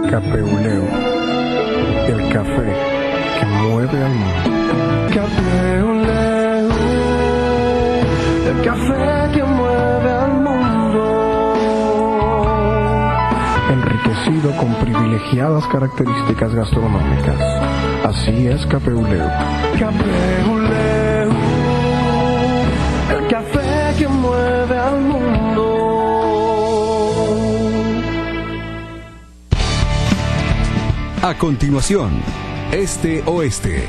Capeuleo, el café que mueve al mundo. Capeuleo, el café que mueve al mundo. Enriquecido con privilegiadas características gastronómicas. Así es Capeuleo. Capeuleo, el café que mueve al mundo. A continuación, Este Oeste.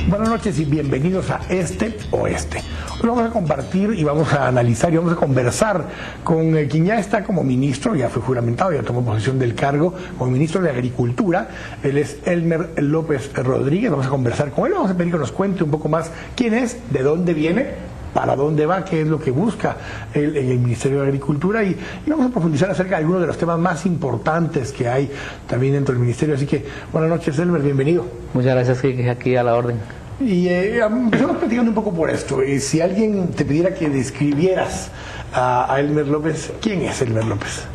Buenas noches y bienvenidos a Este Oeste. Hoy vamos a compartir y vamos a analizar y vamos a conversar con quien ya está como ministro, ya fue juramentado, ya tomó posesión del cargo como ministro de Agricultura. Él es Elmer López Rodríguez. Vamos a conversar con él, vamos a pedir que nos cuente un poco más quién es, de dónde viene, para dónde va, qué es lo que busca el Ministerio de Agricultura y vamos a profundizar acerca de algunos de los temas más importantes que hay también dentro del Ministerio. Así que buenas noches, Elmer, bienvenido. Muchas gracias, Kike, aquí a la orden. Y empezamos platicando un poco por esto. Si alguien te pidiera que describieras a Elmer López, ¿quién es Elmer López?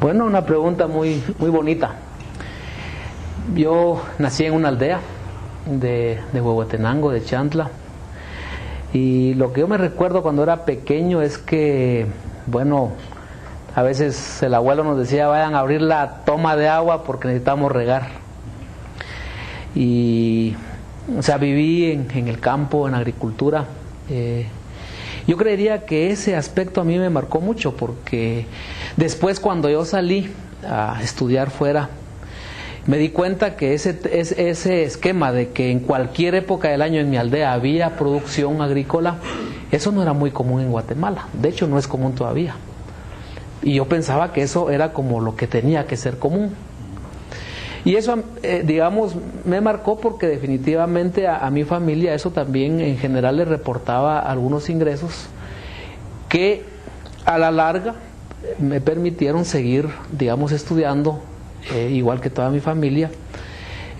Bueno, una pregunta muy bonita. Yo nací en una aldea de Huehuetenango, de Chantla. Y lo que yo me recuerdo cuando era pequeño es que, bueno, a veces el abuelo nos decía, vayan a abrir la toma de agua porque necesitamos regar. Y, o sea, viví en el campo, en agricultura. Yo creería que ese aspecto a mí me marcó mucho porque después cuando yo salí a estudiar fuera, me di cuenta que ese esquema de que en cualquier época del año en mi aldea había producción agrícola, eso no era muy común en Guatemala. De hecho, no es común todavía. Y yo pensaba que eso era como lo que tenía que ser común. Y eso, digamos, me marcó porque definitivamente a mi familia eso también en general le reportaba algunos ingresos que a la larga me permitieron seguir, digamos, estudiando. Igual que toda mi familia.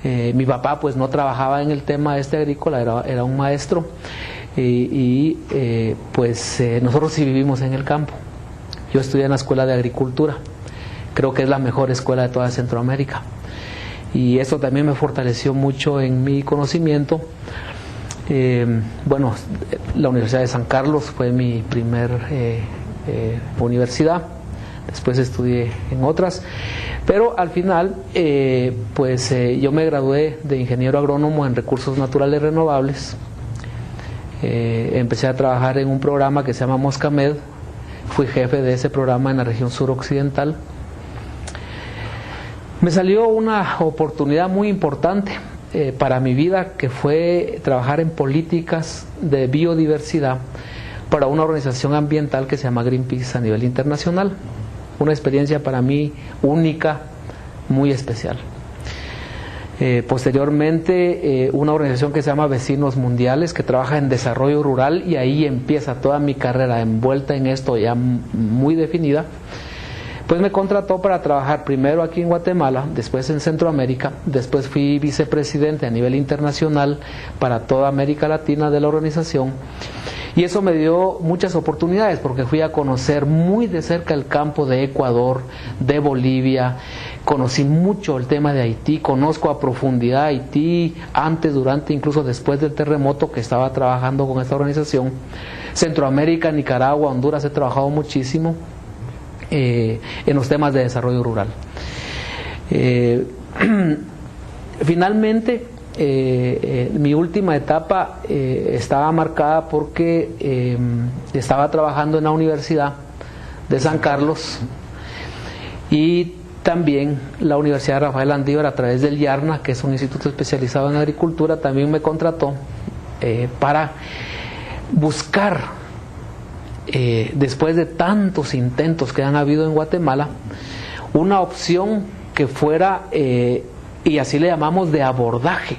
Mi papá pues no trabajaba en el tema agrícola, era un maestro pues nosotros sí vivimos en el campo. Yo estudié en la Escuela de Agricultura, creo que es la mejor escuela de toda Centroamérica y eso también me fortaleció mucho en mi conocimiento. Bueno, la Universidad de San Carlos fue mi primer universidad. Después estudié en otras, pero al final yo me gradué de ingeniero agrónomo en recursos naturales renovables. Empecé a trabajar en un programa que se llama Moscamed, fui jefe de ese programa en la región suroccidental. Me salió una oportunidad muy importante para mi vida, que fue trabajar en políticas de biodiversidad para una organización ambiental que se llama Greenpeace a nivel internacional. Una experiencia para mí única, muy especial. Posteriormente, una organización que se llama Vecinos Mundiales, que trabaja en desarrollo rural, y ahí empieza toda mi carrera envuelta en esto ya muy definida. Pues me contrató para trabajar primero aquí en Guatemala, después en Centroamérica, después fui vicepresidente a nivel internacional para toda América Latina de la organización. Y eso me dio muchas oportunidades porque fui a conocer muy de cerca el campo de Ecuador, de Bolivia, conocí mucho el tema de Haití, conozco a profundidad Haití antes, durante, incluso después del terremoto que estaba trabajando con esta organización. Centroamérica, Nicaragua, Honduras, he trabajado muchísimo en los temas de desarrollo rural. Finalmente, mi última etapa estaba marcada porque estaba trabajando en la Universidad de San Carlos y también la Universidad Rafael Andívar a través del YARNA, que es un instituto especializado en agricultura, también me contrató para buscar, después de tantos intentos que han habido en Guatemala, una opción que fuera, y así le llamamos, de abordaje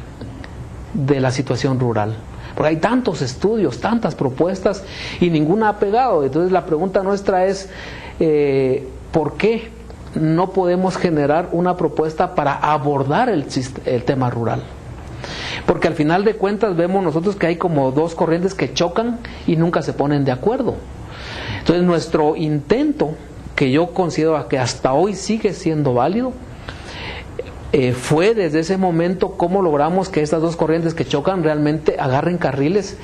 de la situación rural. Porque hay tantos estudios, tantas propuestas y ninguna ha pegado. Entonces la pregunta nuestra es, ¿por qué no podemos generar una propuesta para abordar el tema rural? Porque al final de cuentas vemos nosotros que hay como dos corrientes que chocan y nunca se ponen de acuerdo. Entonces nuestro intento, que yo considero que hasta hoy sigue siendo válido, fue desde ese momento cómo logramos que estas dos corrientes que chocan realmente agarren carriles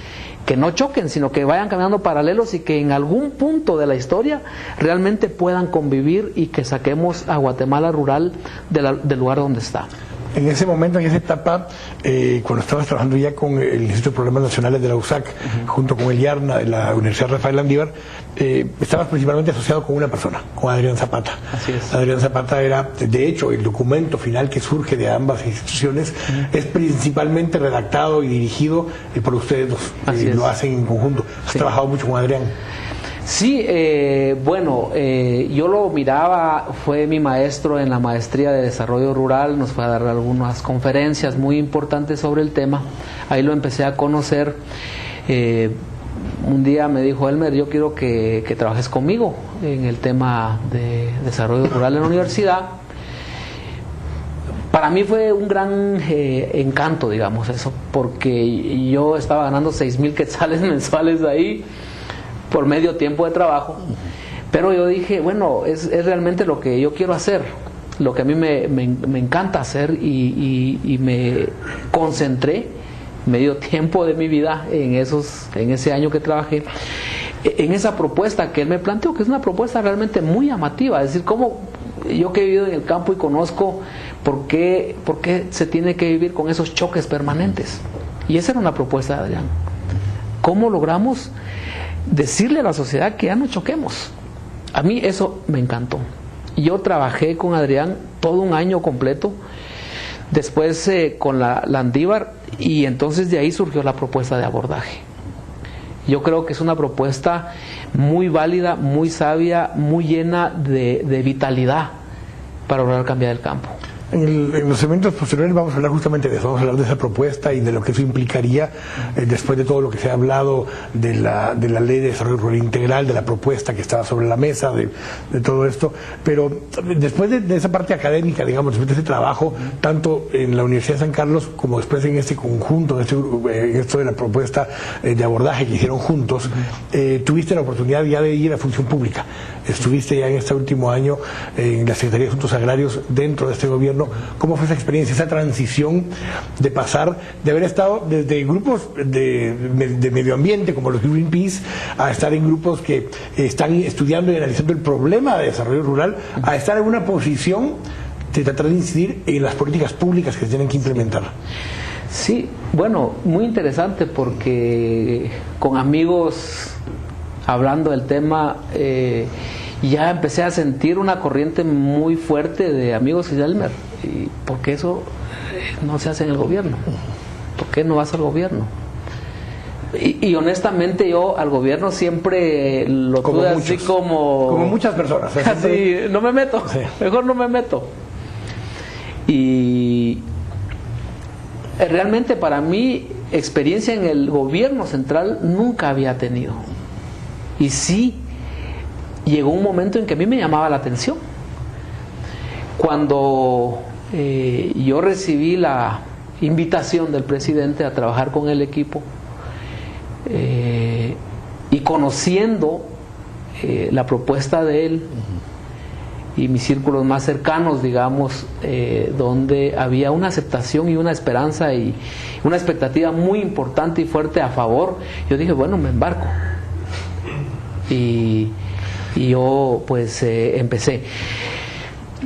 que no choquen, sino que vayan caminando paralelos y que en algún punto de la historia realmente puedan convivir y que saquemos a Guatemala rural del lugar donde está. En ese momento, en esa etapa, cuando estabas trabajando ya con el Instituto de Problemas Nacionales de la USAC, junto con el IARNA de la Universidad Rafael Landívar, estabas principalmente asociado con una persona, con Adrián Zapata. Así es. Adrián Zapata era, de hecho, el documento final que surge de ambas instituciones es principalmente redactado y dirigido por ustedes dos. Así es. Lo hacen en conjunto. Has trabajado mucho con Adrián. Sí, bueno, yo lo miraba, fue mi maestro en la maestría de desarrollo rural, nos fue a dar algunas conferencias muy importantes sobre el tema, ahí lo empecé a conocer. Un día me dijo: Elmer, yo quiero que trabajes conmigo en el tema de desarrollo rural en la universidad. Para mí fue un gran encanto, digamos, eso, porque yo estaba ganando 6,000 quetzales mensuales ahí, por medio tiempo de trabajo, pero yo dije, bueno, es realmente lo que yo quiero hacer, lo que a mí me encanta hacer, y me concentré medio tiempo de mi vida en ese año que trabajé, en esa propuesta que él me planteó, que es una propuesta realmente muy llamativa. Es decir, como yo que he vivido en el campo y conozco por qué se tiene que vivir con esos choques permanentes, y esa era una propuesta de Adrián. ¿Cómo logramos decirle a la sociedad que ya no choquemos? A mí eso me encantó. Yo trabajé con Adrián todo un año completo, después con la Landívar, y entonces de ahí surgió la propuesta de abordaje. Yo creo que es una propuesta muy válida, muy sabia, muy llena de vitalidad para lograr cambiar el campo. En los eventos posteriores vamos a hablar justamente de eso, vamos a hablar de esa propuesta y de lo que eso implicaría después de todo lo que se ha hablado de la Ley de Desarrollo Rural Integral, de la propuesta que estaba sobre la mesa, de todo esto. Pero después de esa parte académica, digamos, después de ese trabajo, tanto en la Universidad de San Carlos como después en este conjunto, en esto de la propuesta de abordaje que hicieron juntos, tuviste la oportunidad ya de ir a función pública. Estuviste ya en este último año en la Secretaría de Asuntos Agrarios dentro de este gobierno. ¿Cómo fue esa experiencia, esa transición de pasar, de haber estado desde grupos de medio ambiente como los Greenpeace, a estar en grupos que están estudiando y analizando el problema de desarrollo rural, a estar en una posición de tratar de incidir en las políticas públicas que se tienen que implementar? Sí, bueno, muy interesante, porque con amigos hablando del tema, ya empecé a sentir una corriente muy fuerte de amigos y de Elmer. ¿Y por qué eso no se hace en el gobierno? ¿Por qué no vas al gobierno? Y honestamente yo al gobierno siempre lo tuve así como muchas personas. Así, no me meto, sí. Mejor no me meto. Y realmente para mí experiencia en el gobierno central nunca había tenido. Y sí, llegó un momento en que a mí me llamaba la atención. Cuando yo recibí la invitación del presidente a trabajar con el equipo, y conociendo la propuesta de él y mis círculos más cercanos, digamos, donde había una aceptación y una esperanza y una expectativa muy importante y fuerte a favor, yo dije, bueno, me embarco. Y yo pues empecé.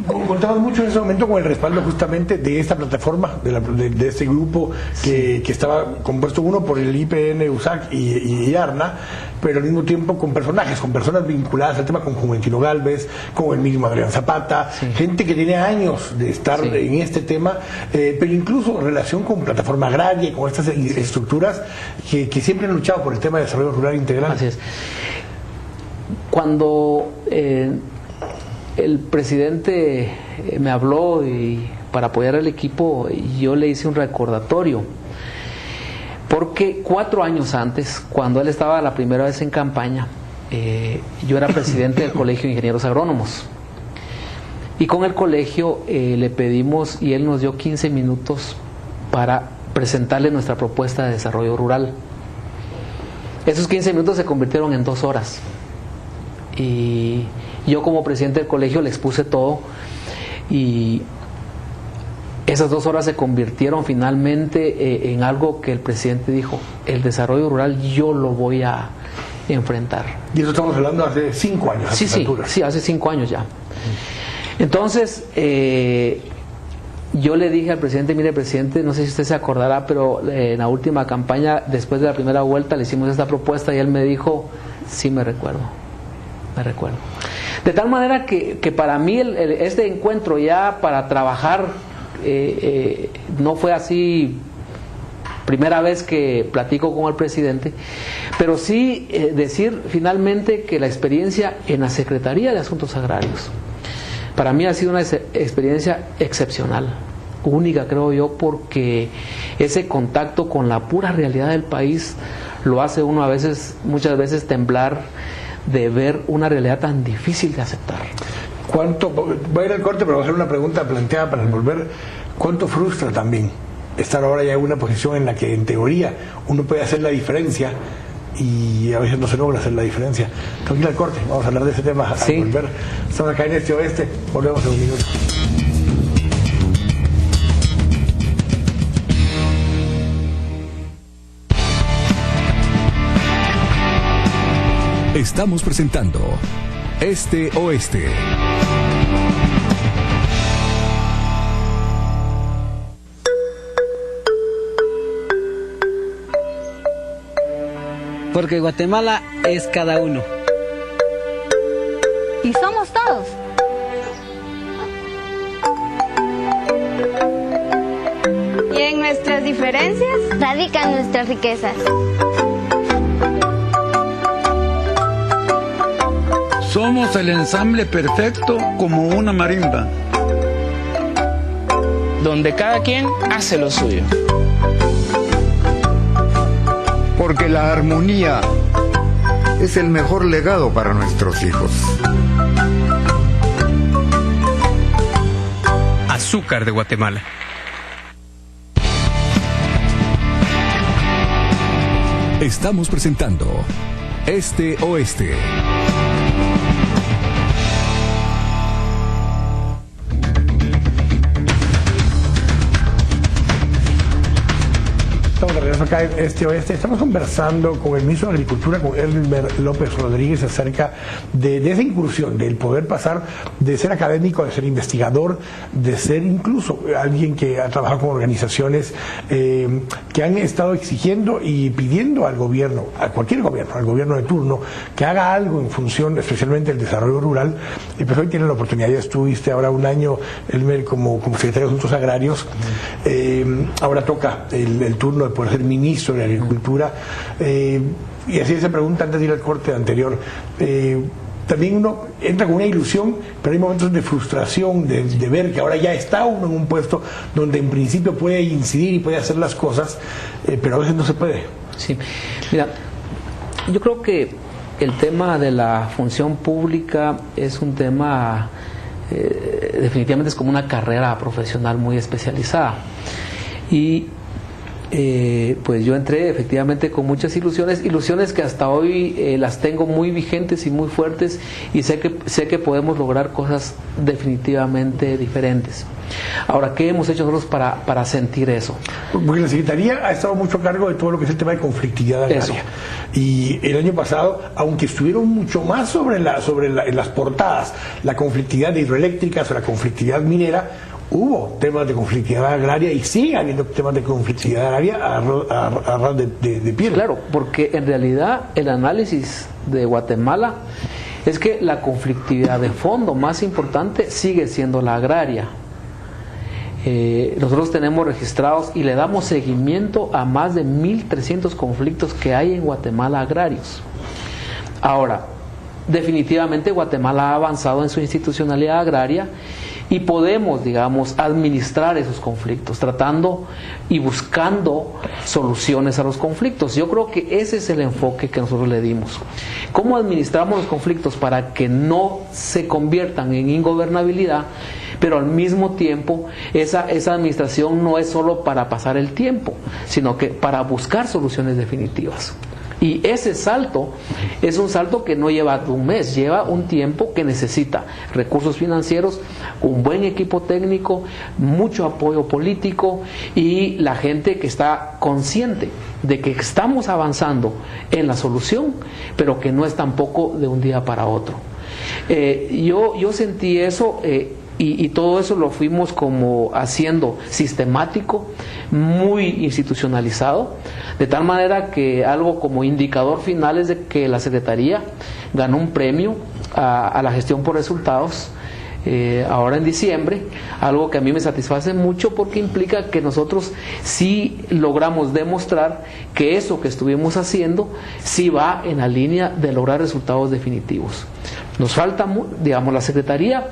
Contabas mucho en ese momento con el respaldo justamente de esta plataforma, de este grupo que estaba compuesto uno por el IPN, USAC y ARNA, pero al mismo tiempo con personas vinculadas al tema, con Juventino Galvez, con el mismo Adrián Zapata, sí. Gente que tiene años de estar en este tema, pero incluso en relación con Plataforma Agraria y con estas estructuras que siempre han luchado por el tema de desarrollo rural integral. Así es. Cuando el presidente me habló para apoyar al equipo, yo le hice un recordatorio. Porque 4 años antes, cuando él estaba la primera vez en campaña, yo era presidente del Colegio de Ingenieros Agrónomos. Y con el colegio le pedimos, y él nos dio 15 minutos para presentarle nuestra propuesta de desarrollo rural. Esos 15 minutos se convirtieron en 2 horas. Y yo como presidente del colegio le expuse todo, y esas 2 horas se convirtieron finalmente en algo que el presidente dijo: el desarrollo rural yo lo voy a enfrentar. Y eso estamos hablando hace 5 años. Sí, hace 5 años ya. Entonces, yo le dije al presidente: mire, presidente, no sé si usted se acordará, pero en la última campaña, después de la primera vuelta, le hicimos esta propuesta, y él me dijo: sí, me recuerdo. De tal manera que para mí este encuentro ya para trabajar no fue así primera vez que platico con el presidente, pero sí decir finalmente que la experiencia en la Secretaría de Asuntos Agrarios para mí ha sido una experiencia excepcional, única, creo yo, porque ese contacto con la pura realidad del país lo hace uno muchas veces temblar de ver una realidad tan difícil de aceptar. Voy a ir al corte, pero voy a hacer una pregunta planteada para volver. ¿Cuánto frustra también estar ahora ya en una posición en la que en teoría uno puede hacer la diferencia y a veces no se logra hacer la diferencia? Tengo que ir al corte, vamos a hablar de ese tema al volver. Estamos acá en Este Oeste, volvemos en un minuto. Estamos presentando Este Oeste. Porque Guatemala es cada uno. Y somos todos. Y en nuestras diferencias radican nuestras riquezas. Somos el ensamble perfecto como una marimba, donde cada quien hace lo suyo. Porque la armonía es el mejor legado para nuestros hijos. Azúcar de Guatemala. Estamos presentando Este Oeste. Estamos de regreso acá en Este Oeste. Estamos conversando con el ministro de Agricultura, con Elmer López Rodríguez, acerca de esa incursión, del poder pasar de ser académico, de ser investigador, de ser incluso alguien que ha trabajado con organizaciones que han estado exigiendo y pidiendo al gobierno, a cualquier gobierno, al gobierno de turno, que haga algo en función especialmente del desarrollo rural. Y pues hoy tienen la oportunidad, ya estuviste ahora un año, Elmer, como secretario de Asuntos Agrarios. Ahora toca el turno de poder ser ministro de Agricultura, y así se pregunta antes de ir al corte anterior. También uno entra con una ilusión, pero hay momentos de frustración de ver que ahora ya está uno en un puesto donde en principio puede incidir y puede hacer las cosas, pero a veces no se puede. Sí, mira, yo creo que el tema de la función pública es un tema, definitivamente es como una carrera profesional muy especializada. Y pues yo entré efectivamente con muchas ilusiones que hasta hoy las tengo muy vigentes y muy fuertes, y sé que podemos lograr cosas definitivamente diferentes. Ahora, ¿qué hemos hecho nosotros para sentir eso? Porque la Secretaría ha estado mucho a cargo de todo lo que es el tema de conflictividad agraria. Y el año pasado, aunque estuvieron mucho más en las portadas, la conflictividad de hidroeléctricas o la conflictividad minera, hubo temas de conflictividad agraria y sigue habiendo temas de conflictividad agraria a ras de piel. Claro, porque en realidad el análisis de Guatemala es que la conflictividad de fondo más importante sigue siendo la agraria. Nosotros tenemos registrados y le damos seguimiento a más de 1.300 conflictos que hay en Guatemala agrarios. Ahora, definitivamente Guatemala ha avanzado en su institucionalidad agraria y podemos, digamos, administrar esos conflictos, tratando y buscando soluciones a los conflictos. Yo creo que ese es el enfoque que nosotros le dimos. ¿Cómo administramos los conflictos para que no se conviertan en ingobernabilidad? Pero al mismo tiempo, esa administración no es solo para pasar el tiempo, sino que para buscar soluciones definitivas. Y ese salto es un salto que no lleva un mes, lleva un tiempo que necesita recursos financieros, un buen equipo técnico, mucho apoyo político y la gente que está consciente de que estamos avanzando en la solución, pero que no es tampoco de un día para otro. Yo sentí eso. Y todo eso lo fuimos como haciendo sistemático, muy institucionalizado, de tal manera que algo como indicador final es de que la Secretaría ganó un premio a la gestión por resultados ahora en diciembre, algo que a mí me satisface mucho porque implica que nosotros sí logramos demostrar que eso que estuvimos haciendo sí va en la línea de lograr resultados definitivos. Nos falta, digamos, la Secretaría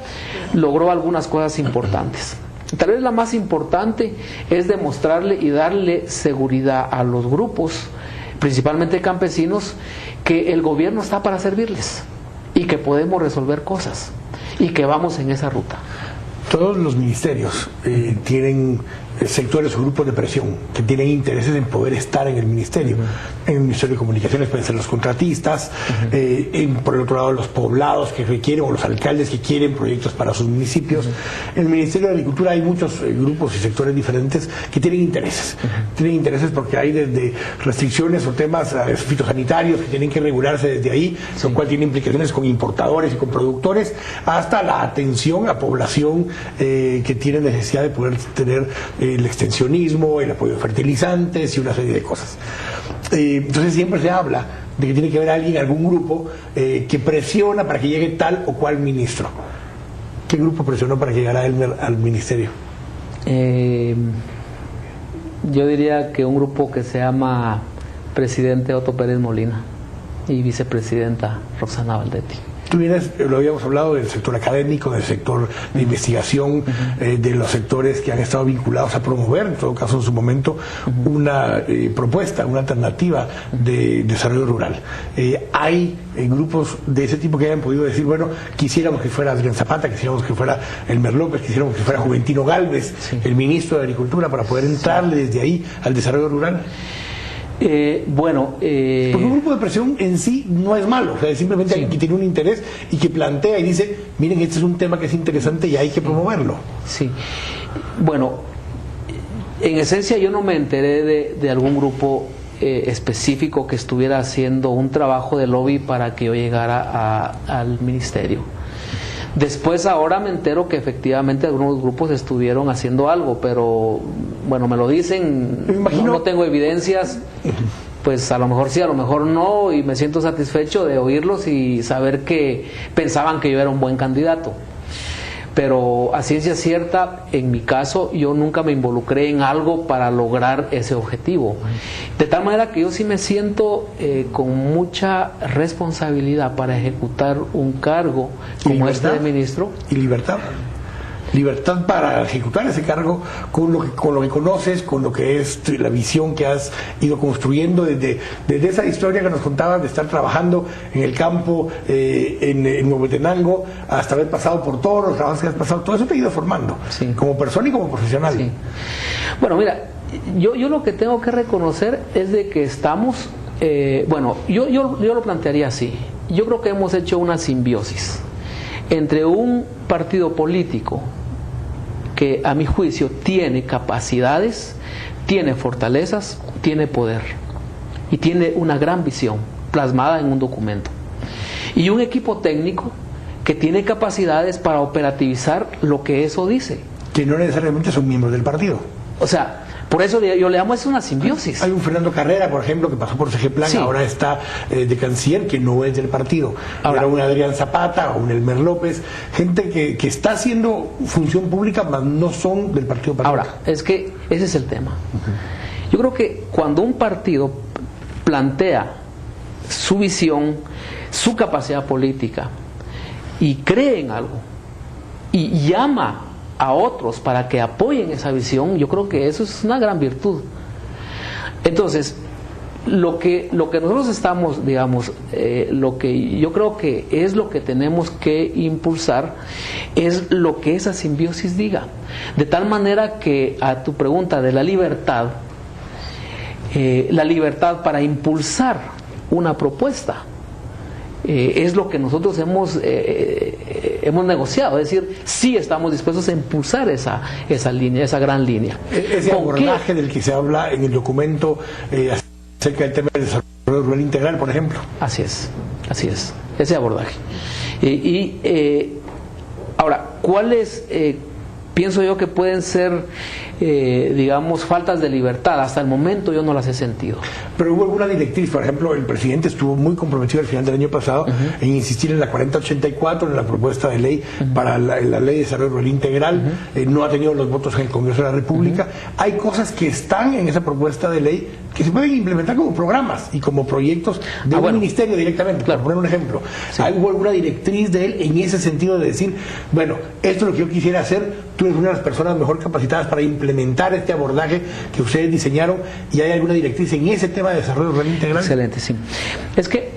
logró algunas cosas importantes. Tal vez la más importante es demostrarle y darle seguridad a los grupos, principalmente campesinos, que el gobierno está para servirles y que podemos resolver cosas y que vamos en esa ruta. Todos los ministerios tienen sectores o grupos de presión que tienen intereses en poder estar en el ministerio. En el Ministerio de Comunicaciones pueden ser los contratistas, por el otro lado los poblados que requieren o los alcaldes que quieren proyectos para sus municipios. En el Ministerio de Agricultura hay muchos grupos y sectores diferentes que tienen intereses. Tienen intereses porque hay desde restricciones o temas fitosanitarios que tienen que regularse desde ahí, lo cual tiene implicaciones con importadores y con productores, hasta la atención a población que tiene necesidad de poder tener el extensionismo, el apoyo de fertilizantes y una serie de cosas. Entonces siempre se habla de que tiene que haber alguien, algún grupo que presiona para que llegue tal o cual ministro. ¿Qué grupo presionó para que llegara al ministerio? Yo diría que un grupo que se llama presidente Otto Pérez Molina y vicepresidenta Roxana Valdetti. Tú vienes, lo habíamos hablado, del sector académico, del sector de investigación, de los sectores que han estado vinculados a promover, en todo caso en su momento, una propuesta, una alternativa de desarrollo rural. Hay grupos de ese tipo que hayan podido decir, bueno, quisiéramos que fuera Adrián Zapata, quisiéramos que fuera Elmer López, quisiéramos que fuera Juventino Gálvez, el ministro de Agricultura, para poder entrarle desde ahí al desarrollo rural. Porque un grupo de presión en sí no es malo, o sea, simplemente alguien que tiene un interés y que plantea y dice, miren, este es un tema que es interesante y hay que promoverlo. Sí, bueno, en esencia yo no me enteré de algún grupo específico que estuviera haciendo un trabajo de lobby para que yo llegara al ministerio. Después ahora me entero que efectivamente algunos grupos estuvieron haciendo algo, pero bueno, me lo dicen, no tengo evidencias, pues a lo mejor sí, a lo mejor no, y me siento satisfecho de oírlos y saber que pensaban que yo era un buen candidato. Pero a ciencia cierta, en mi caso, yo nunca me involucré en algo para lograr ese objetivo. De tal manera que yo sí me siento con mucha responsabilidad para ejecutar un cargo como este de ministro. Y libertad. Libertad para ejecutar ese cargo con lo que conoces, con lo que es la visión que has ido construyendo desde esa historia que nos contabas de estar trabajando en el campo, en Huehuetenango, hasta haber pasado por todos los trabajos que has pasado. Todo eso te ha ido formando, como persona y como profesional. Sí. Bueno, mira, yo lo que tengo que reconocer es de que estamos, yo lo plantearía así. Yo creo que hemos hecho una simbiosis entre un partido político que a mi juicio tiene capacidades, tiene fortalezas, tiene poder y tiene una gran visión plasmada en un documento, y un equipo técnico que tiene capacidades para operativizar lo que eso dice. Que no necesariamente son miembros del partido. O sea, por eso yo le llamo, es una simbiosis. Hay un Fernando Carrera, por ejemplo, que pasó por CGPlan, ahora está de canciller, que no es del partido. Ahora, un Adrián Zapata o un Elmer López, gente que está haciendo función pública, mas no son del partido. Ahora, es que ese es el tema. Yo creo que cuando un partido plantea su visión, su capacidad política y cree en algo y llama a otros para que apoyen esa visión, yo creo que eso es una gran virtud. Entonces, lo que nosotros estamos, digamos, lo que yo creo que es lo que tenemos que impulsar es lo que esa simbiosis diga, de tal manera que a tu pregunta de la libertad para impulsar una propuesta es lo que nosotros hemos negociado, es decir, sí estamos dispuestos a impulsar esa línea, esa gran línea. Ese abordaje del que se habla en el documento acerca del tema del desarrollo rural integral, por ejemplo. Así es, ese abordaje. Ahora, ¿cuáles pienso yo que pueden ser, digamos, faltas de libertad? Hasta el momento yo no las he sentido. Pero hubo alguna directriz, por ejemplo, el presidente estuvo muy comprometido al final del año pasado en insistir en la 4084, en la propuesta de ley para la ley de desarrollo rural integral, no ha tenido los votos en el Congreso de la República. Hay cosas que están en esa propuesta de ley que se pueden implementar como programas y como proyectos de un ministerio directamente, claro, por poner un ejemplo. Sí. ¿Hubo alguna directriz de él en ese sentido de decir, bueno, esto es lo que yo quisiera hacer, tú eres una de las personas mejor capacitadas para implementar este abordaje que ustedes diseñaron, y hay alguna directriz en ese tema de desarrollo rural integral? Excelente, sí. Es que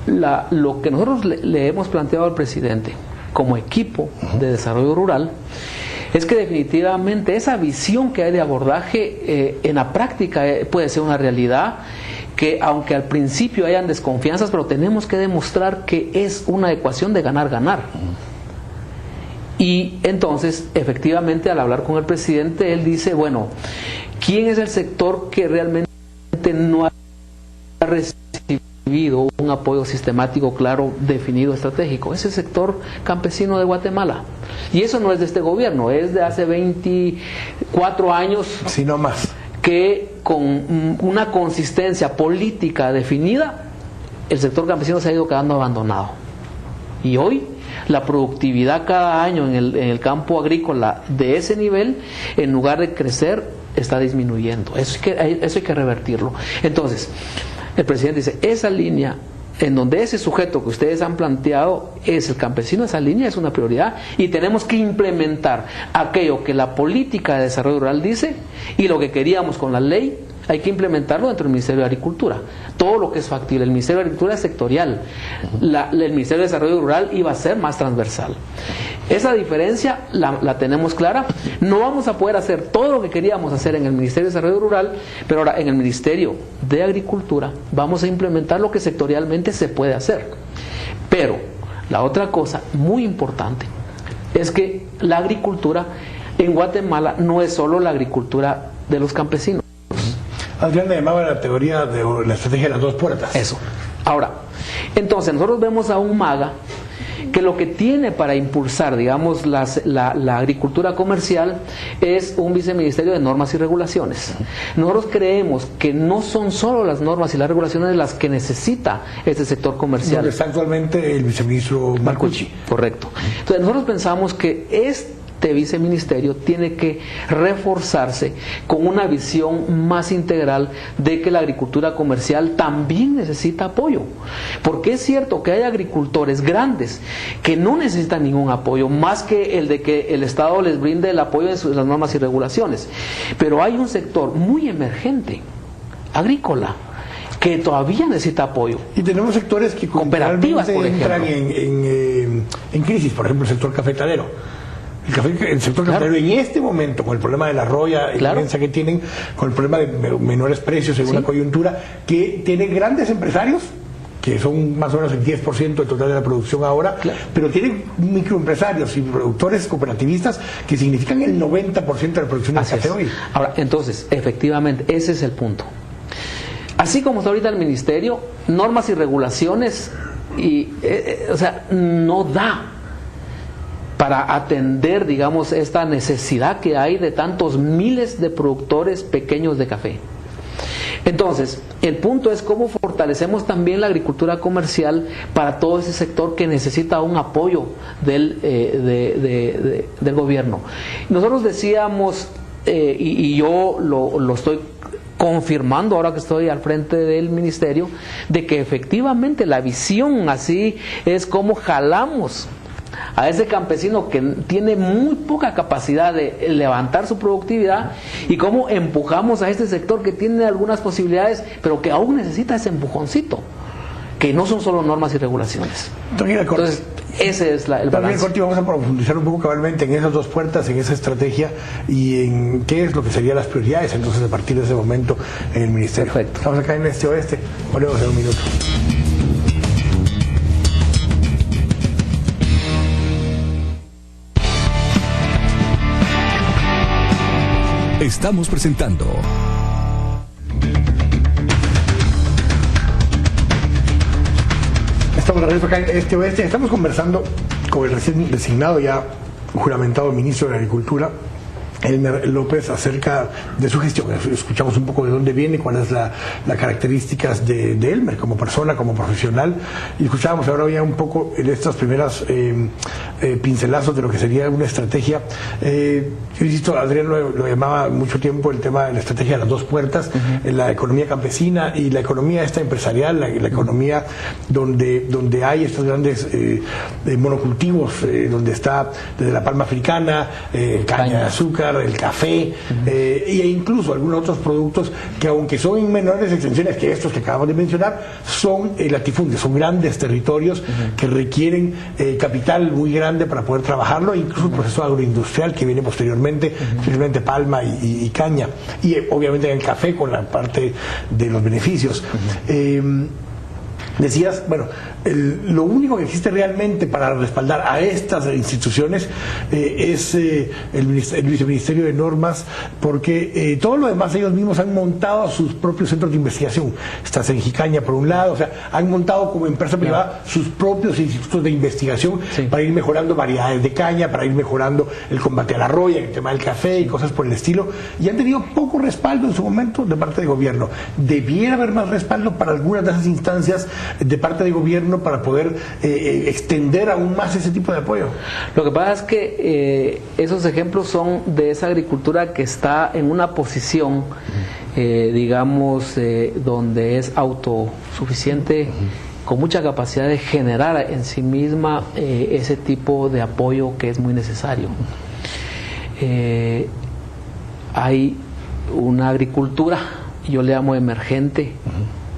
lo que nosotros le hemos planteado al presidente como equipo de desarrollo rural es que definitivamente esa visión que hay de abordaje en la práctica puede ser una realidad, que aunque al principio hayan desconfianzas, pero tenemos que demostrar que es una ecuación de ganar-ganar. Y entonces, efectivamente, al hablar con el presidente, él dice, bueno, ¿quién es el sector que realmente no ha recibido un apoyo sistemático, claro, definido, estratégico? Es el sector campesino de Guatemala. Y eso no es de este gobierno, es de hace 24 años. Si no más. Que con una consistencia política definida, el sector campesino se ha ido quedando abandonado. Y hoy la productividad cada año en el campo agrícola de ese nivel, en lugar de crecer, está disminuyendo. Eso hay que revertirlo. Entonces, el presidente dice, esa línea en donde ese sujeto que ustedes han planteado es el campesino, esa línea es una prioridad y tenemos que implementar aquello que la política de desarrollo rural dice, y lo que queríamos con la ley hay que implementarlo dentro del Ministerio de Agricultura. Todo lo que es factible. El Ministerio de Agricultura es sectorial. El Ministerio de Desarrollo Rural iba a ser más transversal. Esa diferencia la tenemos clara. No vamos a poder hacer todo lo que queríamos hacer en el Ministerio de Desarrollo Rural, pero ahora en el Ministerio de Agricultura vamos a implementar lo que sectorialmente se puede hacer. Pero la otra cosa muy importante es que la agricultura en Guatemala no es solo la agricultura de los campesinos. Adrián le llamaba la teoría de la estrategia de las dos puertas. Eso. Ahora, entonces nosotros vemos a un MAGA que lo que tiene para impulsar, digamos, la agricultura comercial es un viceministerio de normas y regulaciones. Nosotros creemos que no son solo las normas y las regulaciones las que necesita este sector comercial. Donde está actualmente el viceministro Marcucci. Correcto. Entonces nosotros pensamos que este viceministerio tiene que reforzarse con una visión más integral de que la agricultura comercial también necesita apoyo, porque es cierto que hay agricultores grandes que no necesitan ningún apoyo más que el de que el Estado les brinde el apoyo en las normas y regulaciones, pero hay un sector muy emergente agrícola que todavía necesita apoyo. Y tenemos sectores que cooperativas, por entran en crisis, por ejemplo el sector cafetalero. El sector cafetalero en este momento, con el problema de la roya inmensa que tienen, con el problema de menores precios en una coyuntura, que tienen grandes empresarios, que son más o menos el 10% del total de la producción ahora, pero tienen microempresarios y productores cooperativistas que significan el 90% de la producción del café hoy. Ahora, entonces, efectivamente, ese es el punto. Así como está ahorita el ministerio, normas y regulaciones, o sea, no da para atender, digamos, esta necesidad que hay de tantos miles de productores pequeños de café. Entonces, el punto es cómo fortalecemos también la agricultura comercial para todo ese sector que necesita un apoyo del gobierno. Nosotros decíamos, y yo lo estoy confirmando ahora que estoy al frente del ministerio, de que efectivamente la visión así es como jalamos a ese campesino que tiene muy poca capacidad de levantar su productividad y cómo empujamos a este sector que tiene algunas posibilidades, pero que aún necesita ese empujoncito, que no son solo normas y regulaciones. Entonces, ese es el balance. Corti, vamos a profundizar un poco cabalmente en esas dos puertas, en esa estrategia y en qué es lo que serían las prioridades entonces a partir de ese momento en el ministerio. Perfecto. Estamos acá en Este Oeste, volvemos en un minuto. Estamos presentando Estamos de regreso acá en Este Oeste. Estamos conversando con el recién designado, ya juramentado ministro de Agricultura, Elmer López, acerca de su gestión. Escuchamos un poco de dónde viene, cuáles son las características de Elmer como persona, como profesional, y escuchábamos ahora ya un poco en estas primeras pincelazos de lo que sería una estrategia. Yo insisto, Adrián lo llamaba mucho tiempo el tema de la estrategia de las dos puertas, la economía campesina y la economía esta empresarial, la economía donde hay estos grandes monocultivos, donde está desde la palma africana, caña de azúcar, el café, e incluso algunos otros productos que, aunque son en menores extensiones que estos que acabamos de mencionar, son latifundios, son grandes territorios que requieren capital muy grande para poder trabajarlo, incluso el proceso agroindustrial que viene posteriormente, especialmente palma y caña, y obviamente en el café con la parte de los beneficios. Decías, bueno, lo único que existe realmente para respaldar a estas instituciones es el viceministerio de normas, porque todo lo demás ellos mismos han montado sus propios centros de investigación. Está Sengicaña por un lado, o sea, han montado como empresa privada sus propios institutos de investigación para ir mejorando variedades de caña, para ir mejorando el combate a la roya, el tema del café y cosas por el estilo, y han tenido poco respaldo en su momento de parte del gobierno. Debiera haber más respaldo para algunas de esas instancias de parte del gobierno para poder extender aún más ese tipo de apoyo. Lo que pasa es que esos ejemplos son de esa agricultura que está en una posición, digamos, donde es autosuficiente, con mucha capacidad de generar en sí misma ese tipo de apoyo que es muy necesario. Hay una agricultura, yo le llamo emergente,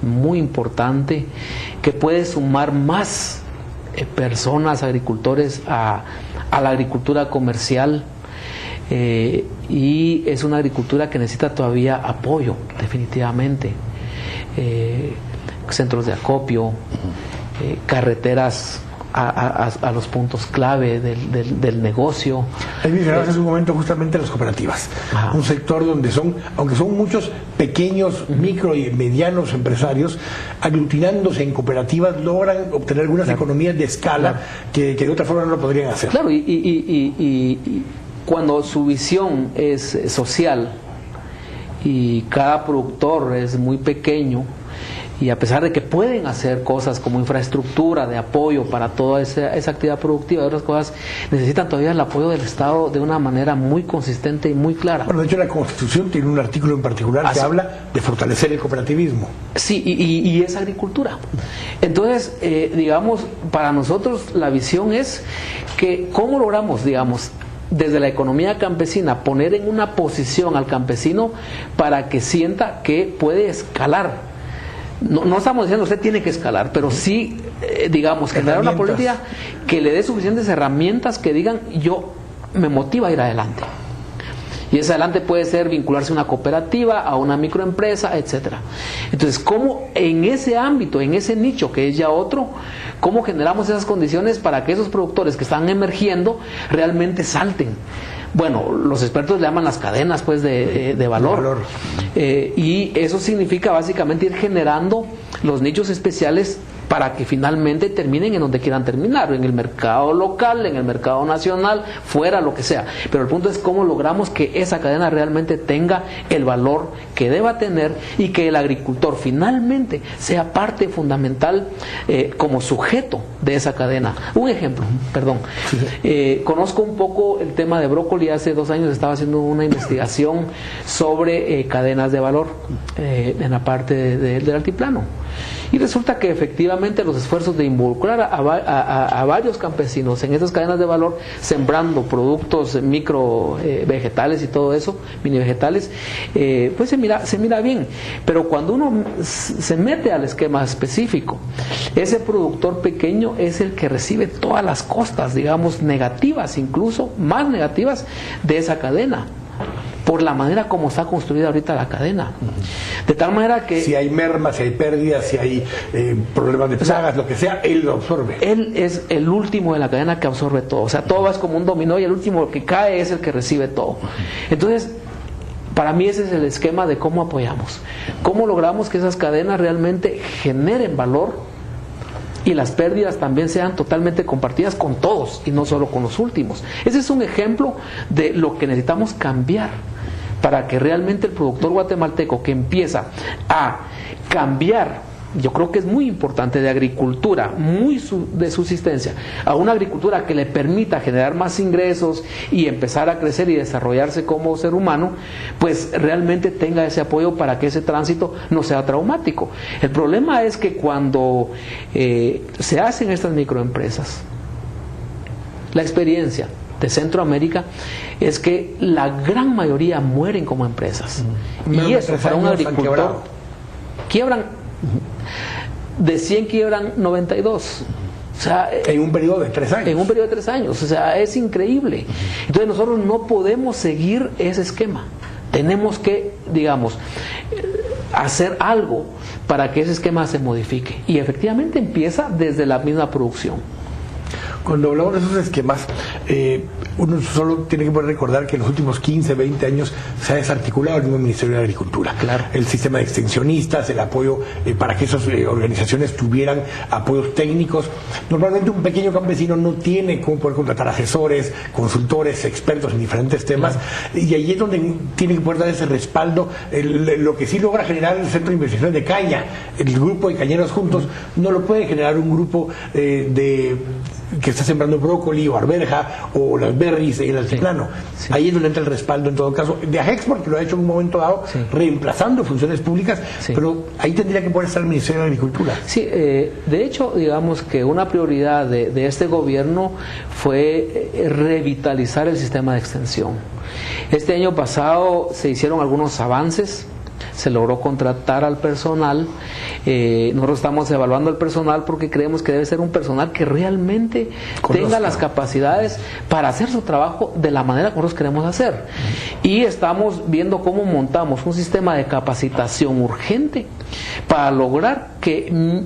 muy importante, que puede sumar más personas, agricultores a la agricultura comercial, y es una agricultura que necesita todavía apoyo, definitivamente. Centros de acopio, carreteras a los puntos clave del negocio. Ahí mencionabas en un momento justamente las cooperativas. Ajá. Un sector donde aunque son muchos pequeños, micro y medianos empresarios, aglutinándose en cooperativas logran obtener algunas economías de escala que de otra forma no lo podrían hacer. Claro, y cuando su visión es social y cada productor es muy pequeño, y a pesar de que pueden hacer cosas como infraestructura de apoyo para toda esa actividad productiva y otras cosas, necesitan todavía el apoyo del Estado de una manera muy consistente y muy clara. Bueno, de hecho la Constitución tiene un artículo en particular que habla de fortalecer el cooperativismo. Sí, y es agricultura. Entonces, digamos, para nosotros la visión es que ¿cómo logramos, digamos, desde la economía campesina poner en una posición al campesino para que sienta que puede escalar? No estamos diciendo usted tiene que escalar, pero sí, digamos, generar una política que le dé suficientes herramientas que digan yo me motiva a ir adelante. Y ese adelante puede ser vincularse a una cooperativa, a una microempresa, etcétera. Entonces, ¿cómo en ese ámbito, en ese nicho que es ya otro, cómo generamos esas condiciones para que esos productores que están emergiendo realmente salten? Bueno, los expertos le llaman las cadenas pues de valor. Y eso significa básicamente ir generando los nichos especiales para que finalmente terminen en donde quieran terminar, en el mercado local, en el mercado nacional, fuera, lo que sea. Pero el punto es cómo logramos que esa cadena realmente tenga el valor que deba tener y que el agricultor finalmente sea parte fundamental como sujeto de esa cadena. Un ejemplo, perdón. Conozco un poco el tema de brócoli. Hace 2 años estaba haciendo una investigación sobre cadenas de valor en la parte del altiplano. Y resulta que efectivamente los esfuerzos de involucrar a varios campesinos en esas cadenas de valor, sembrando productos micro vegetales y todo eso, mini vegetales, pues se mira bien. Pero cuando uno se mete al esquema específico, ese productor pequeño es el que recibe todas las costas, digamos, negativas, incluso más negativas de esa cadena, por la manera como está construida ahorita la cadena. De tal manera que si hay mermas, si hay pérdidas, si hay problemas de plagas, lo que sea, él lo absorbe. Él es el último de la cadena que absorbe todo. O sea, todo es como un dominó y el último que cae es el que recibe todo. Entonces, para mí ese es el esquema de cómo apoyamos. Cómo logramos que esas cadenas realmente generen valor y las pérdidas también sean totalmente compartidas con todos y no solo con los últimos. Ese es un ejemplo de lo que necesitamos cambiar para que realmente el productor guatemalteco que empieza a cambiar, yo creo que es muy importante, de agricultura de subsistencia a una agricultura que le permita generar más ingresos y empezar a crecer y desarrollarse como ser humano, pues realmente tenga ese apoyo para que ese tránsito no sea traumático. El problema es que cuando se hacen estas microempresas, la experiencia de Centroamérica es que la gran mayoría mueren como empresas. Y eso para un agricultor, quiebran, de 100 quiebran 92. O sea, en un periodo de 3 años. En un periodo de 3 años. O sea, es increíble. Entonces nosotros no podemos seguir ese esquema. Tenemos que, digamos, hacer algo para que ese esquema se modifique. Y efectivamente empieza desde la misma producción. Cuando hablamos de esos esquemas, uno solo tiene que poder recordar que en los últimos 15, 20 años se ha desarticulado el mismo Ministerio de Agricultura. Claro. El sistema de extensionistas, el apoyo para que esas organizaciones tuvieran apoyos técnicos. Normalmente un pequeño campesino no tiene cómo poder contratar asesores, consultores, expertos en diferentes temas, y ahí es donde tiene que poder dar ese respaldo. Lo que sí logra generar el Centro de Investigación de Caña, el grupo de cañeros juntos, no lo puede generar un grupo que está sembrando brócoli o arveja o las berries en el altiplano. Sí. Ahí es donde entra el respaldo, en todo caso, de Agexport, que lo ha hecho en un momento dado, reemplazando funciones públicas, pero ahí tendría que poder estar el Ministerio de Agricultura. Sí, de hecho, digamos que una prioridad de este gobierno fue revitalizar el sistema de extensión. Este año pasado se hicieron algunos avances. Se logró contratar al personal. Nosotros estamos evaluando el personal porque creemos que debe ser un personal que realmente tenga las capacidades para hacer su trabajo de la manera que nosotros queremos hacer. Y estamos viendo cómo montamos un sistema de capacitación urgente para lograr que,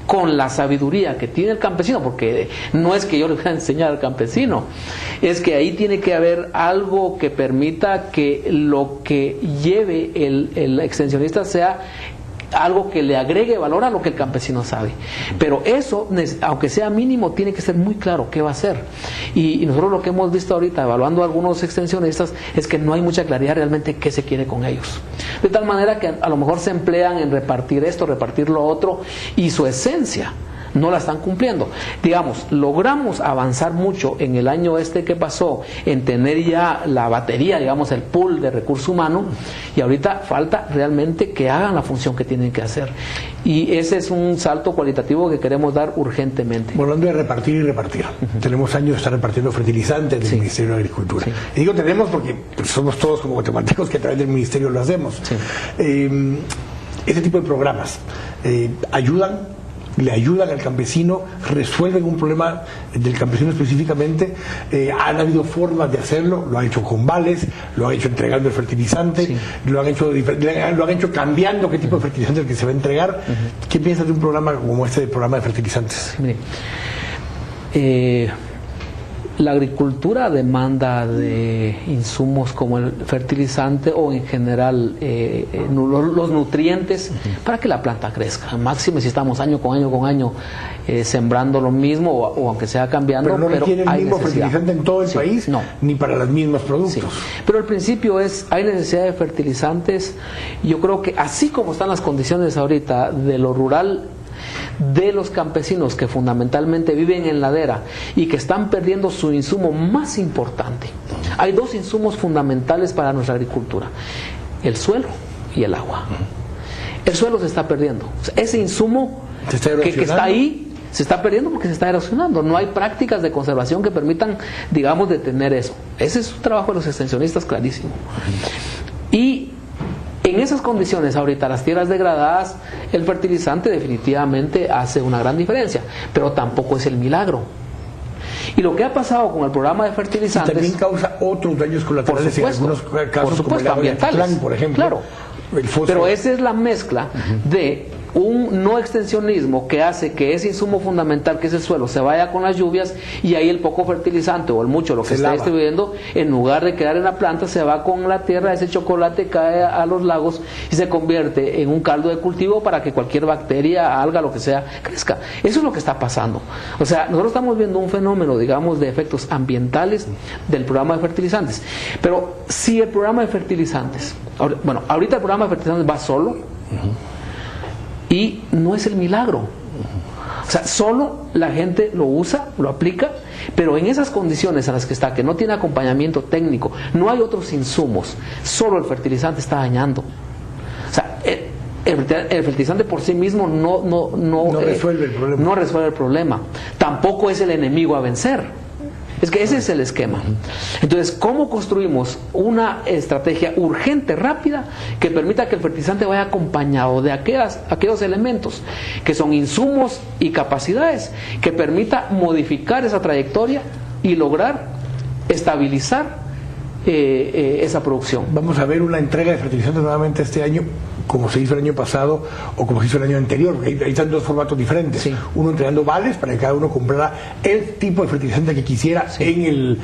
con la sabiduría que tiene el campesino, porque no es que yo le voy a enseñar al campesino, es que ahí tiene que haber algo que permita que lo que lleve el extensionista sea algo que le agregue valor a lo que el campesino sabe. Pero eso, aunque sea mínimo, tiene que ser muy claro qué va a hacer. Y nosotros lo que hemos visto ahorita, evaluando a algunos extensionistas, es que no hay mucha claridad realmente qué se quiere con ellos. De tal manera que a lo mejor se emplean en repartir esto, repartir lo otro, y su esencia no la están cumpliendo. Digamos, logramos avanzar mucho en el año que pasó en tener ya la batería, digamos, el pool de recurso humano, y ahorita falta realmente que hagan la función que tienen que hacer. Y ese es un salto cualitativo que queremos dar urgentemente. Hablando de repartir y repartir, tenemos años de estar repartiendo fertilizantes del Ministerio de Agricultura. Y digo tenemos porque somos todos como guatemaltecos que a través del Ministerio lo hacemos. Este tipo de programas le ayudan al campesino, resuelven un problema del campesino específicamente. Han habido formas de hacerlo, lo han hecho con vales, lo han hecho entregando el fertilizante, lo han hecho cambiando qué tipo de fertilizante es el que se va a entregar. ¿Qué piensas de un programa como este, de programa de fertilizantes? La agricultura demanda de insumos como el fertilizante o en general los nutrientes para que la planta crezca. Máximo si estamos año con año sembrando lo mismo o aunque sea cambiando. Pero no requiere el mismo fertilizante en todo el país, no, ni para los mismos productos. Sí. Pero el principio es, hay necesidad de fertilizantes. Yo creo que así como están las condiciones ahorita de lo rural, de los campesinos que fundamentalmente viven en ladera y que están perdiendo su insumo más importante. Hay dos insumos fundamentales para nuestra agricultura: el suelo y el agua. El suelo se está perdiendo. O sea, ese insumo que está ahí se está perdiendo porque se está erosionando. No hay prácticas de conservación que permitan, digamos, detener eso. Ese es un trabajo de los extensionistas clarísimo. Y en esas condiciones, ahorita las tierras degradadas, el fertilizante definitivamente hace una gran diferencia, pero tampoco es el milagro. Y lo que ha pasado con el programa de fertilizantes... También causa otros daños colaterales en algunos casos, por supuesto, como el ambientales, Altiplán, por ejemplo. Claro, pero esa es la mezcla de un no extensionismo que hace que ese insumo fundamental, que es el suelo, se vaya con las lluvias, y ahí el poco fertilizante o el mucho, lo que está distribuyendo, en lugar de quedar en la planta, se va con la tierra, ese chocolate cae a los lagos y se convierte en un caldo de cultivo para que cualquier bacteria, alga, lo que sea, crezca. Eso es lo que está pasando. O sea, nosotros estamos viendo un fenómeno, digamos, de efectos ambientales del programa de fertilizantes. Pero si el programa de fertilizantes, bueno, ahorita el programa de fertilizantes va solo, y no es el milagro. O sea, solo la gente lo usa, lo aplica, pero en esas condiciones en las que está, que no tiene acompañamiento técnico, no hay otros insumos, solo el fertilizante está dañando. O sea, el fertilizante por sí mismo no resuelve el problema. No resuelve el problema. Tampoco es el enemigo a vencer. Es que ese es el esquema. Entonces, ¿cómo construimos una estrategia urgente, rápida, que permita que el fertilizante vaya acompañado de aquellos elementos que son insumos y capacidades, que permita modificar esa trayectoria y lograr estabilizar esa producción? Vamos a ver una entrega de fertilizantes nuevamente este año, como se hizo el año pasado o como se hizo el año anterior, porque ahí están dos formatos diferentes. Sí. Uno entregando vales para que cada uno comprara el tipo de fertilizante que quisiera en el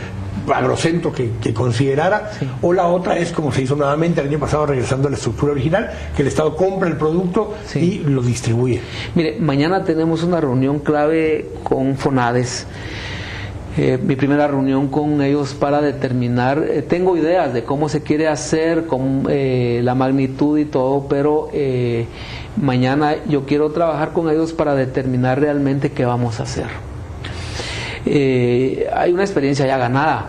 agrocentro que considerara, o la otra es como se hizo nuevamente el año pasado, regresando a la estructura original, que el Estado compra el producto y lo distribuye. Mire, mañana tenemos una reunión clave con FONADES. Mi primera reunión con ellos para determinar, tengo ideas de cómo se quiere hacer, con la magnitud y todo, pero mañana yo quiero trabajar con ellos para determinar realmente qué vamos a hacer. Hay una experiencia ya ganada.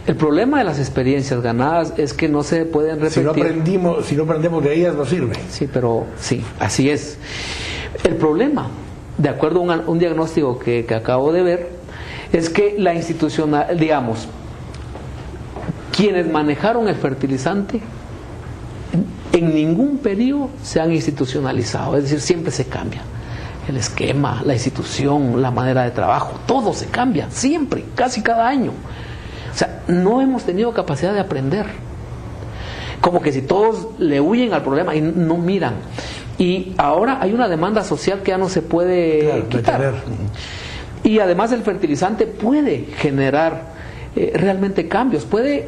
El problema de las experiencias ganadas es que no se pueden repetir. Si no aprendemos de ellas, no sirve. Sí, pero sí, así es. El problema, de acuerdo a un diagnóstico que acabo de ver, es que la institucional, digamos, quienes manejaron el fertilizante en ningún periodo se han institucionalizado, es decir, siempre se cambia el esquema, la institución, la manera de trabajo, todo se cambia, siempre, casi cada año. O sea, no hemos tenido capacidad de aprender. Como que si todos le huyen al problema y no miran. Y ahora hay una demanda social que ya no se puede quitar. Y además el fertilizante puede generar realmente cambios, puede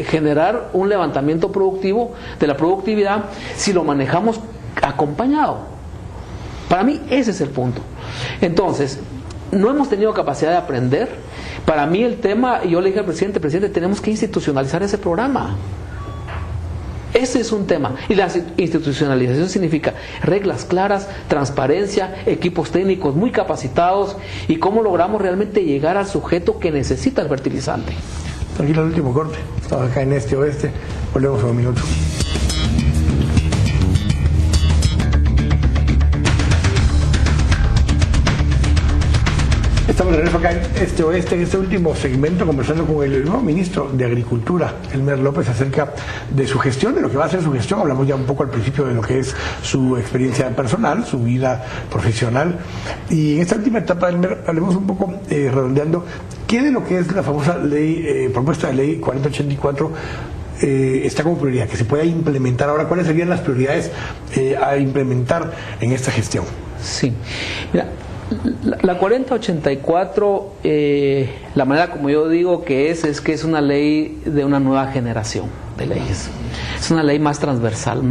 generar un levantamiento productivo de la productividad si lo manejamos acompañado. Para mí ese es el punto. Entonces, no hemos tenido capacidad de aprender. Para mí el tema, yo le dije al presidente, tenemos que institucionalizar ese programa. Ese es un tema. Y la institucionalización significa reglas claras, transparencia, equipos técnicos muy capacitados y cómo logramos realmente llegar al sujeto que necesita el fertilizante. Tranquilo, el último corte. Estamos acá en Este Oeste. Volvemos en un minuto. Estamos de regreso acá en Este Oeste, en este último segmento, conversando con el nuevo ministro de Agricultura, Elmer López, acerca de su gestión, de lo que va a ser su gestión. Hablamos ya un poco al principio de lo que es su experiencia personal, su vida profesional. Y en esta última etapa, Elmer, hablemos un poco, redondeando, ¿qué de lo que es la famosa ley, propuesta de ley 4084 está como prioridad, que se pueda implementar ahora? ¿Cuáles serían las prioridades a implementar en esta gestión? Sí, mira, La 4084, la manera como yo digo que es que es una ley de una nueva generación de leyes. Es una ley más transversal,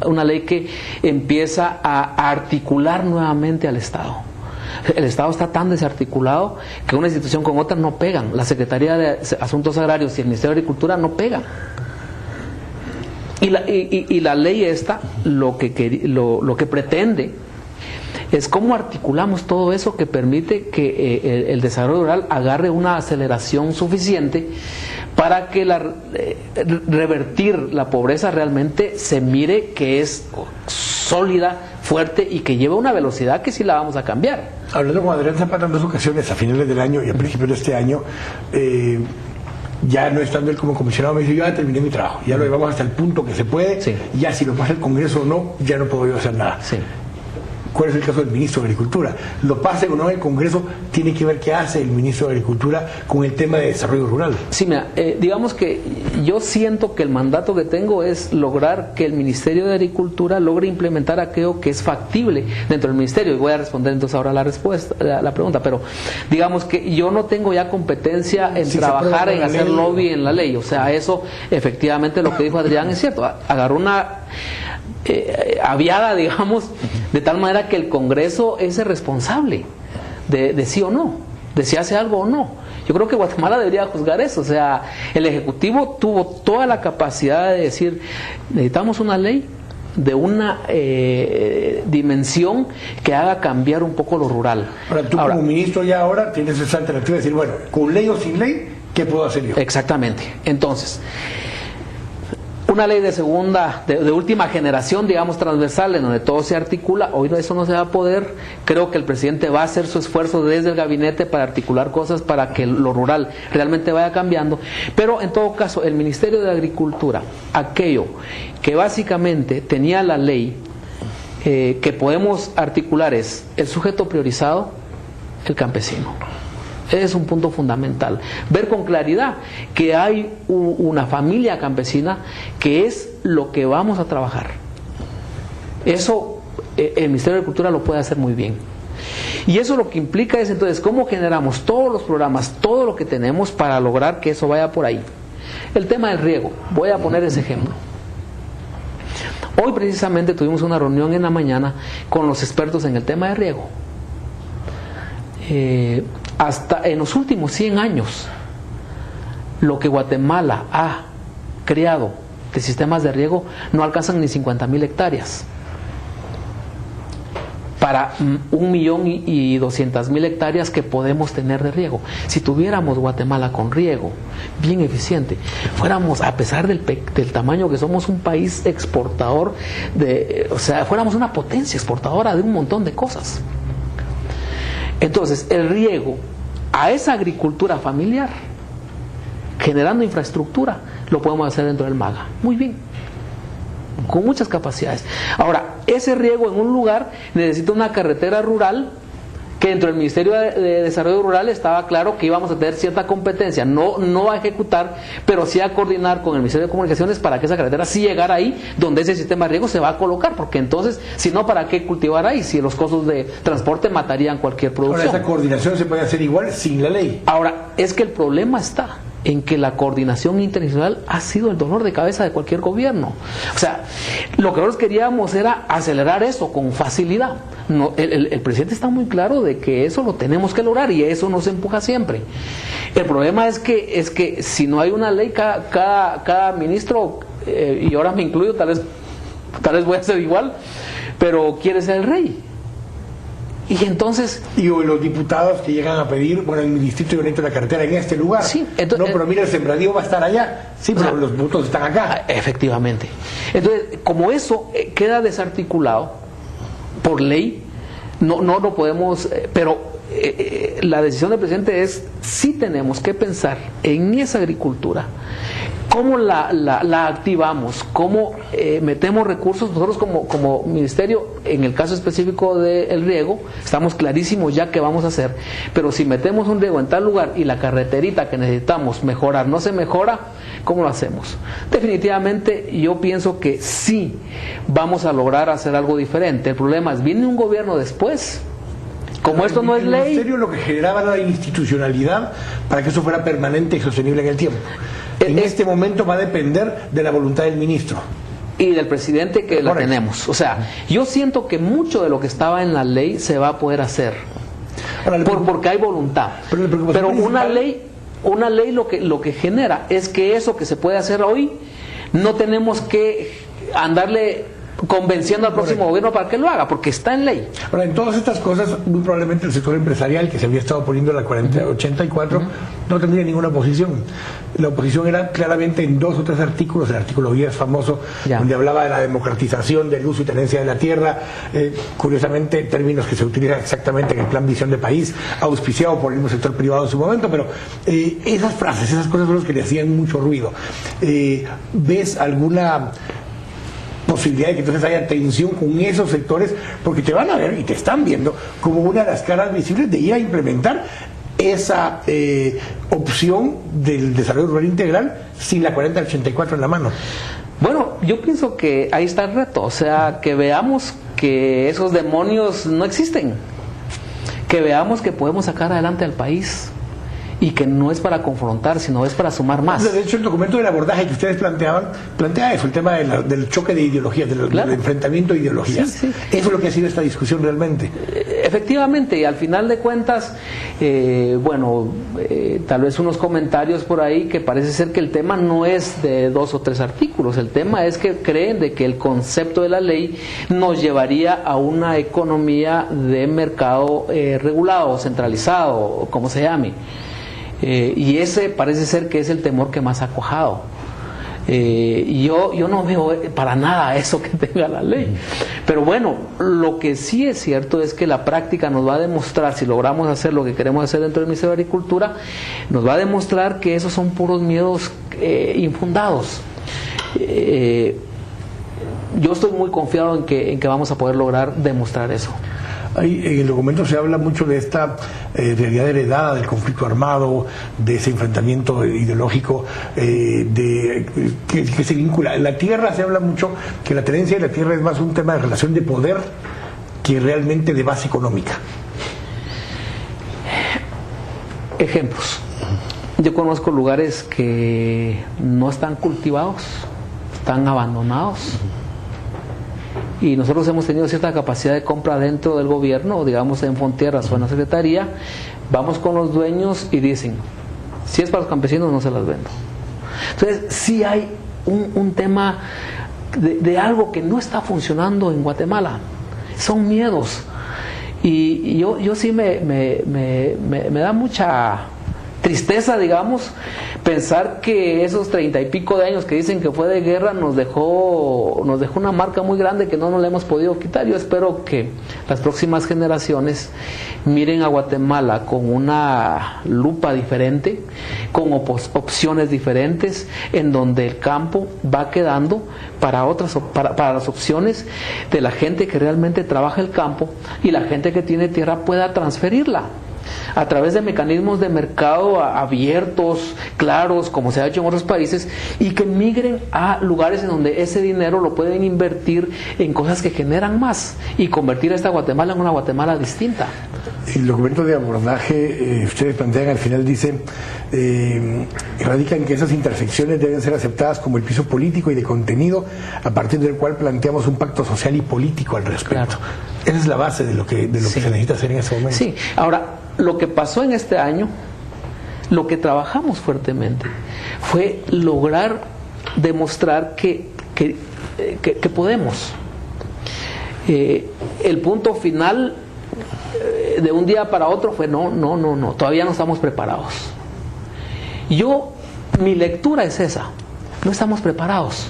una ley que empieza a articular nuevamente al Estado. El Estado está tan desarticulado que una institución con otra no pegan. La Secretaría de Asuntos Agrarios y el Ministerio de Agricultura no pegan. Y la ley esta lo que pretende es cómo articulamos todo eso que permite que el desarrollo rural agarre una aceleración suficiente para que revertir la pobreza realmente se mire que es sólida, fuerte y que lleva una velocidad que sí la vamos a cambiar. Hablando con Adrián Zapata en dos ocasiones, a finales del año y a principios de este año, ya no estando él como comisionado, me dice: yo ya terminé mi trabajo, ya lo llevamos hasta el punto que se puede, sí. Ya si lo pasa el Congreso o no, ya no puedo yo hacer nada. Sí. ¿Cuál es el caso del ministro de Agricultura? Lo pase o no el Congreso, tiene que ver qué hace el ministro de Agricultura con el tema de desarrollo rural. Sí, mira, digamos que yo siento que el mandato que tengo es lograr que el Ministerio de Agricultura logre implementar aquello que es factible dentro del Ministerio. Y voy a responder entonces ahora la pregunta, pero digamos que yo no tengo ya competencia en trabajar, en hacer lobby en la ley. O sea, eso efectivamente lo que dijo Adrián es cierto. Agarró una aviada, digamos, de tal manera que el Congreso es el responsable de sí o no, de si hace algo o no. Yo creo que Guatemala debería juzgar eso. O sea, el Ejecutivo tuvo toda la capacidad de decir: necesitamos una ley de una dimensión que haga cambiar un poco lo rural. Ahora, tú como ministro ya ahora tienes esa alternativa de decir: bueno, con ley o sin ley, ¿qué puedo hacer yo? Exactamente. Entonces, una ley de última generación, digamos, transversal, en donde todo se articula. Hoy eso no se va a poder. Creo que el presidente va a hacer su esfuerzo desde el gabinete para articular cosas para que lo rural realmente vaya cambiando. Pero en todo caso, el Ministerio de Agricultura, aquello que básicamente tenía la ley que podemos articular, es el sujeto priorizado, el campesino. Es un punto fundamental. Ver con claridad que hay una familia campesina que es lo que vamos a trabajar. Eso el Ministerio de Agricultura lo puede hacer muy bien. Y eso lo que implica es entonces cómo generamos todos los programas, todo lo que tenemos para lograr que eso vaya por ahí. El tema del riego, voy a poner ese ejemplo. Hoy precisamente tuvimos una reunión en la mañana con los expertos en el tema de riego. Hasta en los últimos 100 años, lo que Guatemala ha creado de sistemas de riego no alcanzan ni 50,000 hectáreas. Para 1.200.000 hectáreas que podemos tener de riego. Si tuviéramos Guatemala con riego bien eficiente, fuéramos, a pesar del tamaño que somos, un país exportador, o sea, fuéramos una potencia exportadora de un montón de cosas. Entonces, el riego a esa agricultura familiar, generando infraestructura, lo podemos hacer dentro del MAGA. Muy bien, con muchas capacidades. Ahora, ese riego en un lugar necesita una carretera rural, que dentro del Ministerio de Desarrollo Rural estaba claro que íbamos a tener cierta competencia, no a ejecutar, pero sí a coordinar con el Ministerio de Comunicaciones para que esa carretera sí llegara ahí donde ese sistema de riego se va a colocar, porque entonces, si no, ¿para qué cultivar ahí? Si los costos de transporte matarían cualquier producción. Ahora, esa coordinación se puede hacer igual sin la ley. Ahora, es que el problema está en que la coordinación internacional ha sido el dolor de cabeza de cualquier gobierno. O sea, lo que nosotros queríamos era acelerar eso con facilidad. No, el presidente está muy claro de que eso lo tenemos que lograr y eso nos empuja siempre. El problema es que si no hay una ley, cada ministro, y ahora me incluyo, tal vez voy a ser igual, pero quiere ser el rey. Y entonces... Y los diputados que llegan a pedir, bueno, en mi distrito yo necesito la carretera en este lugar. Sí, entonces, no, pero mira, el sembradío va a estar allá. Sí, pero los votos están acá. Efectivamente. Entonces, como eso queda desarticulado por ley, no lo podemos... pero la decisión del presidente es, sí tenemos que pensar en esa agricultura. ¿Cómo la activamos? ¿Cómo metemos recursos? Nosotros como ministerio, en el caso específico del riego, estamos clarísimos ya qué vamos a hacer. Pero si metemos un riego en tal lugar y la carreterita que necesitamos mejorar no se mejora, ¿cómo lo hacemos? Definitivamente yo pienso que sí vamos a lograr hacer algo diferente. El problema es, viene un gobierno después Como esto no es ley... El ministerio lo que generaba era la institucionalidad para que eso fuera permanente y sostenible en el tiempo. En este momento va a depender de la voluntad del ministro. Y del presidente que la tenemos. O sea, yo siento que mucho de lo que estaba en la ley se va a poder hacer. Ahora, porque hay voluntad. Pero una ley lo que genera es que eso que se puede hacer hoy, no tenemos que andarle convenciendo al próximo gobierno para que lo haga, porque está en ley. Ahora, en todas estas cosas, muy probablemente el sector empresarial, que se había estado poniendo la 4084, no tendría ninguna oposición. La oposición era claramente en 2 o 3 artículos. El artículo 10 famoso, donde hablaba de la democratización del uso y tenencia de la tierra, curiosamente términos que se utilizan exactamente en el Plan Visión de País, auspiciado por el mismo sector privado en su momento, pero esas frases, esas cosas son las que le hacían mucho ruido. ¿Ves alguna posibilidad de que entonces haya tensión con esos sectores? Porque te van a ver y te están viendo como una de las caras visibles de ir a implementar esa opción del desarrollo rural integral sin la 4084 en la mano. Bueno, yo pienso que ahí está el reto, o sea, que veamos que esos demonios no existen, que veamos que podemos sacar adelante al país y que no es para confrontar, sino es para sumar más. De hecho, el documento del abordaje que ustedes plantea eso, el tema del choque de ideologías, del enfrentamiento de ideologías. Sí. Eso es lo que ha sido esta discusión realmente. Efectivamente, y al final de cuentas, tal vez unos comentarios por ahí que parece ser que el tema no es de 2 o 3 artículos, el tema es que creen de que el concepto de la ley nos llevaría a una economía de mercado regulado, centralizado, como se llame. Y ese parece ser que es el temor que más ha cuajado. Yo no veo para nada eso que tenga la ley. Pero bueno, lo que sí es cierto es que la práctica nos va a demostrar, si logramos hacer lo que queremos hacer dentro del Ministerio de Agricultura, nos va a demostrar que esos son puros miedos infundados. Yo estoy muy confiado en que vamos a poder lograr demostrar eso. En el documento se habla mucho de esta realidad heredada del conflicto armado, de ese enfrentamiento ideológico que se vincula. En la tierra se habla mucho que la tenencia de la tierra es más un tema de relación de poder que realmente de base económica. Ejemplos. Yo conozco lugares que no están cultivados, están abandonados. Y nosotros hemos tenido cierta capacidad de compra dentro del gobierno, digamos en Fontierras o en la Secretaría, vamos con los dueños y dicen, si es para los campesinos no se las vendo. Entonces sí hay un tema de algo que no está funcionando en Guatemala, son miedos. Y yo sí me da mucha tristeza, digamos, pensar que esos 30 y pico de años que dicen que fue de guerra nos dejó una marca muy grande que no nos la hemos podido quitar. Yo espero que las próximas generaciones miren a Guatemala con una lupa diferente, con opciones diferentes, en donde el campo va quedando para las opciones de la gente que realmente trabaja el campo, y la gente que tiene tierra pueda transferirla a través de mecanismos de mercado abiertos, claros, como se ha hecho en otros países, y que migren a lugares en donde ese dinero lo pueden invertir en cosas que generan más y convertir a esta Guatemala en una Guatemala distinta. El documento de abordaje, ustedes plantean al final, dice, radica en que esas intersecciones deben ser aceptadas como el piso político y de contenido a partir del cual planteamos un pacto social y político al respecto. Claro. Esa es la base de lo que se necesita hacer en ese momento. Sí, ahora, lo que pasó en este año, lo que trabajamos fuertemente, fue lograr demostrar que podemos. El punto final de un día para otro fue no, todavía no estamos preparados. Mi lectura es esa, no estamos preparados.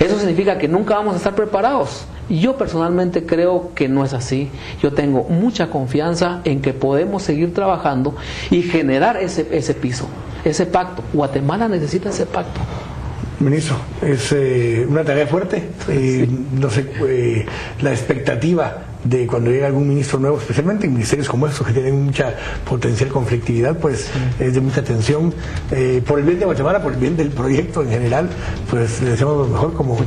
Eso significa que nunca vamos a estar preparados. Yo personalmente creo que no es así. Yo tengo mucha confianza en que podemos seguir trabajando y generar ese piso, ese pacto. Guatemala necesita ese pacto. Ministro, es una tarea fuerte. Sí. No sé, la expectativa de cuando llega algún ministro nuevo, especialmente en ministerios como estos que tienen mucha potencial conflictividad, pues es de mucha atención. Por el bien de Guatemala, por el bien del proyecto en general, pues le deseamos lo mejor como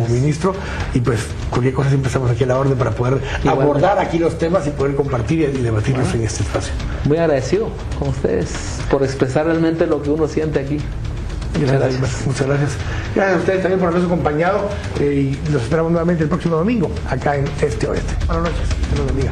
ministro, y pues cualquier cosa siempre estamos aquí a la orden para poder abordar aquí los temas y poder compartir y debatirlos en este espacio. Muy agradecido con ustedes por expresar realmente lo que uno siente aquí. Muchas gracias. Gracias a ustedes también por habernos acompañado y los esperamos nuevamente el próximo domingo acá en Este Oeste. Buenas noches. Que Dios los bendiga.